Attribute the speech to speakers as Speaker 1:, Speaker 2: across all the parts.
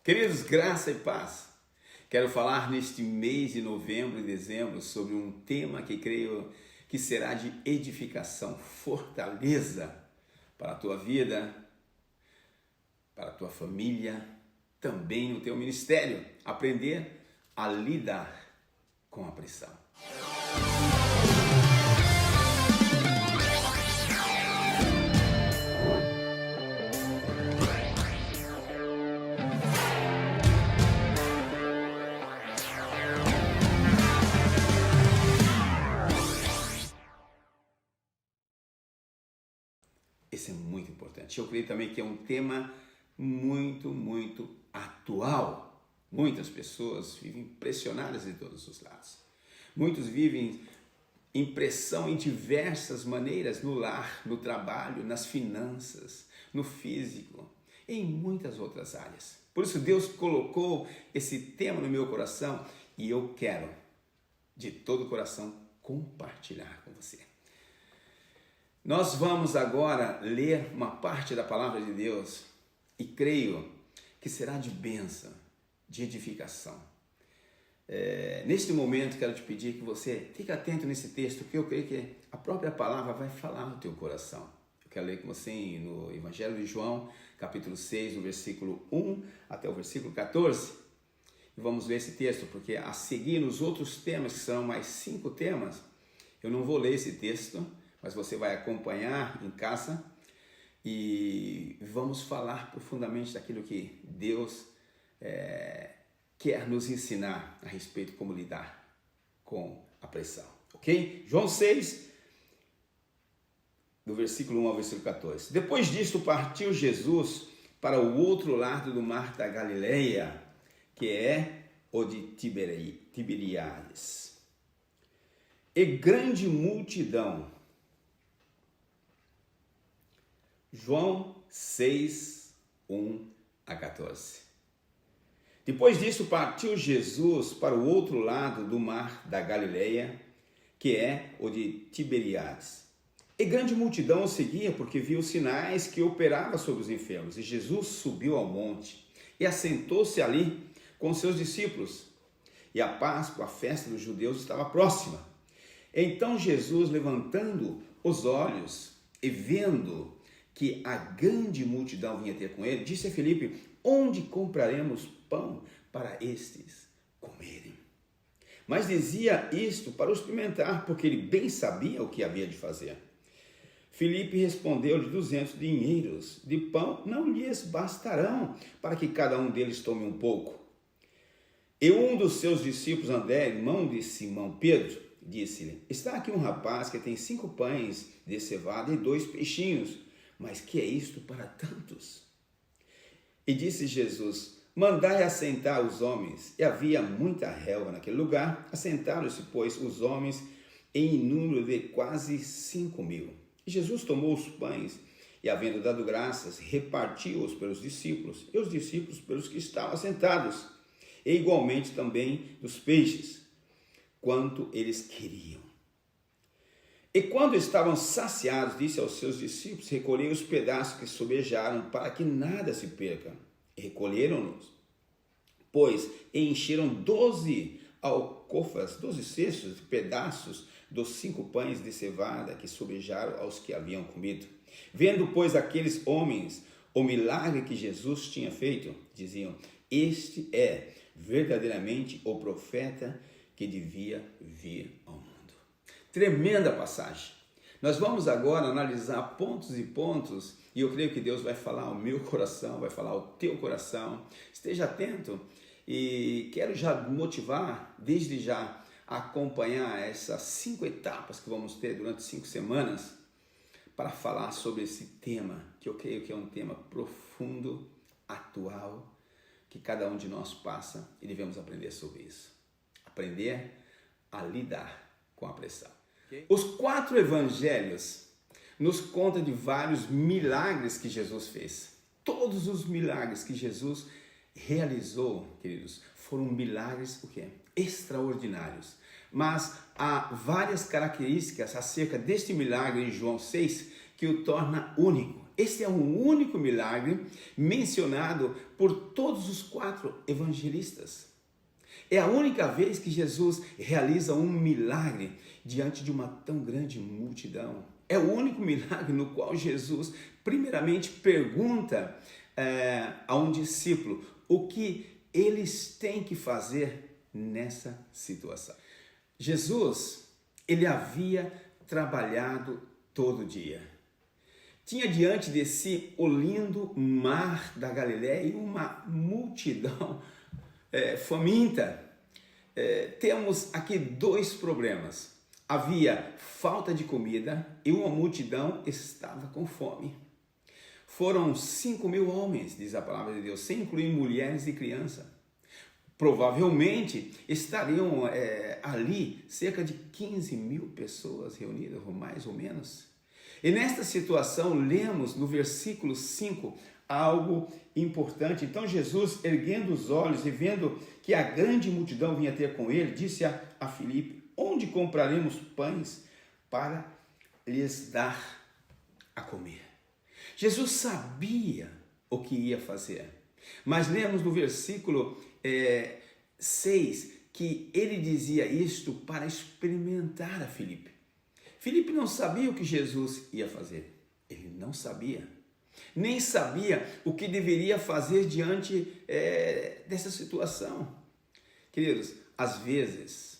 Speaker 1: Queridos, graça e paz. Quero falar neste mês de novembro e dezembro sobre um tema que creio que será de edificação, fortaleza para a tua vida, para a tua família, também no teu ministério. Aprender a lidar com a pressão. Esse é muito importante. Eu creio também que é um tema muito atual. Muitas pessoas vivem pressionadas de todos os lados. Muitos vivem em pressão em diversas maneiras, no lar, no trabalho, nas finanças, no físico, em muitas outras áreas. Por isso Deus colocou esse tema no meu coração e eu quero, de todo o coração, compartilhar com você. Nós vamos agora ler uma parte da palavra de Deus e creio que será de bênção, de edificação. Neste momento quero te pedir que você fique atento nesse texto, porque eu creio que a própria palavra vai falar no teu coração. Eu quero ler com você no Evangelho de João, capítulo 6, no versículo 1 até o versículo 14. E vamos ler esse texto, porque a seguir nos outros temas, que são mais 5 temas, eu não vou ler esse texto, mas você vai acompanhar em casa e vamos falar profundamente daquilo que Deus quer nos ensinar a respeito de como lidar com a pressão, ok? João 6, do versículo 1 ao versículo 14. Depois disto partiu Jesus para o outro lado do mar da Galileia, que é o de Tiberíades. E grande multidão. João 6, 1 a 14. Depois disso partiu Jesus para o outro lado do mar da Galileia, que é o de Tiberíades. E grande multidão o seguia, porque viu os sinais que operava sobre os enfermos. E Jesus subiu ao monte e assentou-se ali com seus discípulos. E a Páscoa, a festa dos judeus, estava próxima. Então Jesus, levantando os olhos e vendo que a grande multidão vinha ter com ele, disse a Filipe: onde compraremos pão para estes comerem? Mas dizia isto para o experimentar, porque ele bem sabia o que havia de fazer. Filipe respondeu-lhe: 200 dinheiros de pão não lhes bastarão para que cada um deles tome um pouco. E um dos seus discípulos, André, irmão de Simão Pedro, disse-lhe: está aqui um rapaz que tem 5 pães de cevada e 2 peixinhos. Mas que é isto para tantos? E disse Jesus: mandai assentar os homens. E havia muita relva naquele lugar. Assentaram-se, pois, os homens em número de quase 5.000. E Jesus tomou os pães e, havendo dado graças, repartiu-os pelos discípulos, e os discípulos pelos que estavam assentados, e igualmente também dos peixes, quanto eles queriam. E quando estavam saciados, disse aos seus discípulos: recolhei os pedaços que sobejaram, para que nada se perca. E recolheram-nos, pois, e encheram 12 alcofas, 12 cestos de pedaços dos 5 pães de cevada que sobejaram aos que haviam comido. Vendo, pois, aqueles homens o milagre que Jesus tinha feito, diziam: este é verdadeiramente o profeta que devia vir ao mundo. Tremenda passagem. Nós vamos agora analisar pontos e pontos, e eu creio que Deus vai falar ao meu coração, vai falar ao teu coração. Esteja atento e quero já motivar, desde já, a acompanhar essas 5 etapas que vamos ter durante 5 semanas para falar sobre esse tema, que eu creio que é um tema profundo, atual, que cada um de nós passa e devemos aprender sobre isso. Aprender a lidar com a pressão. Os 4 evangelhos nos contam de vários milagres que Jesus fez. Todos os milagres que Jesus realizou, queridos, foram milagres o quê? Extraordinários. Mas há várias características acerca deste milagre em João 6 que o torna único. Este é o único milagre mencionado por todos os 4 evangelistas. É a única vez que Jesus realiza um milagre diante de uma tão grande multidão. É o único milagre no qual Jesus primeiramente pergunta a um discípulo o que eles têm que fazer nessa situação. Jesus, ele havia trabalhado todo dia. Tinha diante de si o lindo mar da Galileia e uma multidão faminta. Temos aqui 2 problemas. Havia falta de comida e uma multidão estava com fome. Foram 5.000 homens, diz a palavra de Deus, sem incluir mulheres e crianças. Provavelmente estariam ali cerca de 15.000 pessoas reunidas, ou mais ou menos. E nesta situação, lemos no versículo 5 algo importante. Então Jesus, erguendo os olhos e vendo que a grande multidão vinha ter com ele, disse a Filipe: onde compraremos pães para lhes dar a comer? Jesus sabia o que ia fazer, mas lemos no versículo 6 que ele dizia isto para experimentar a Filipe. Filipe não sabia o que Jesus ia fazer, ele não sabia, nem sabia o que deveria fazer diante dessa situação. Queridos, às vezes,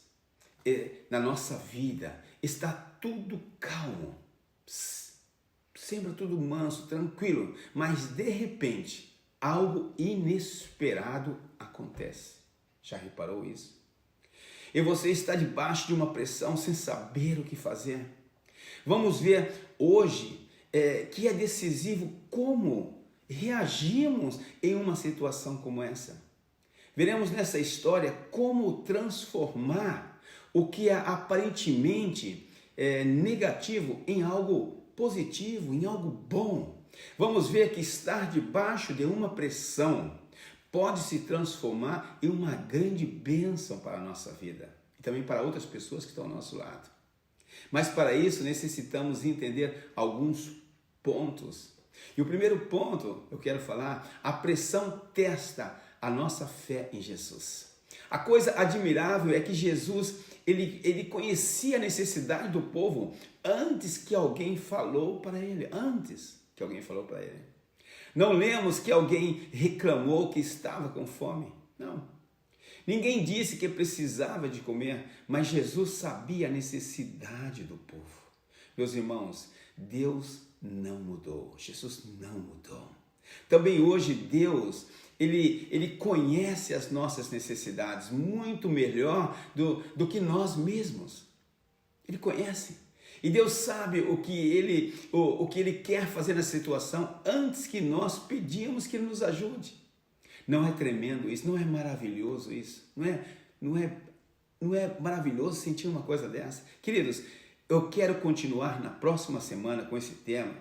Speaker 1: na nossa vida, está tudo calmo, sempre tudo manso, tranquilo, mas de repente, algo inesperado acontece. Já reparou isso? E você está debaixo de uma pressão sem saber o que fazer. Vamos ver hoje que é decisivo como reagimos em uma situação como essa. Veremos nessa história como transformar o que é aparentemente negativo em algo positivo, em algo bom. Vamos ver que estar debaixo de uma pressão pode se transformar em uma grande bênção para a nossa vida e também para outras pessoas que estão ao nosso lado. Mas para isso necessitamos entender alguns pontos. E o primeiro ponto eu quero falar: a pressão testa a nossa fé em Jesus. A coisa admirável é que Jesus ele conhecia a necessidade do povo antes que alguém falou para ele. Não lemos que alguém reclamou que estava com fome. Não. Ninguém disse que precisava de comer, mas Jesus sabia a necessidade do povo. Meus irmãos, Deus não mudou. Jesus não mudou. Também hoje Deus, Ele conhece as nossas necessidades muito melhor do que nós mesmos. Ele conhece. E Deus sabe o que Ele quer fazer nessa situação antes que nós pedimos que Ele nos ajude. Não é tremendo isso? Não é maravilhoso isso? Não é maravilhoso sentir uma coisa dessa? Queridos, eu quero continuar na próxima semana com esse tema,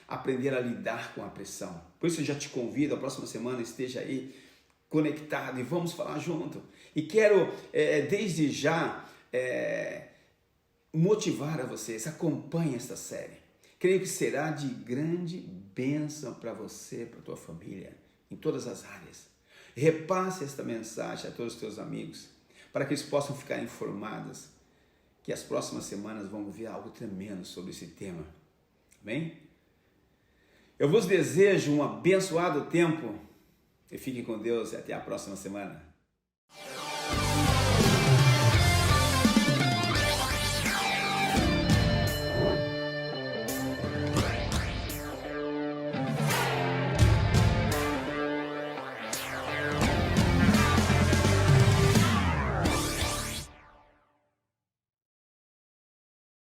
Speaker 1: aprender a lidar com a pressão. Por isso eu já te convido, a próxima semana esteja aí conectado e vamos falar junto. E quero desde já motivar a vocês, acompanhe esta série. Creio que será de grande bênção para você, para a tua família, em todas as áreas. Repasse esta mensagem a todos os teus amigos, para que eles possam ficar informados que as próximas semanas vamos ver algo tremendo sobre esse tema. Amém? Eu vos desejo um abençoado tempo e fiquem com Deus e até a próxima semana.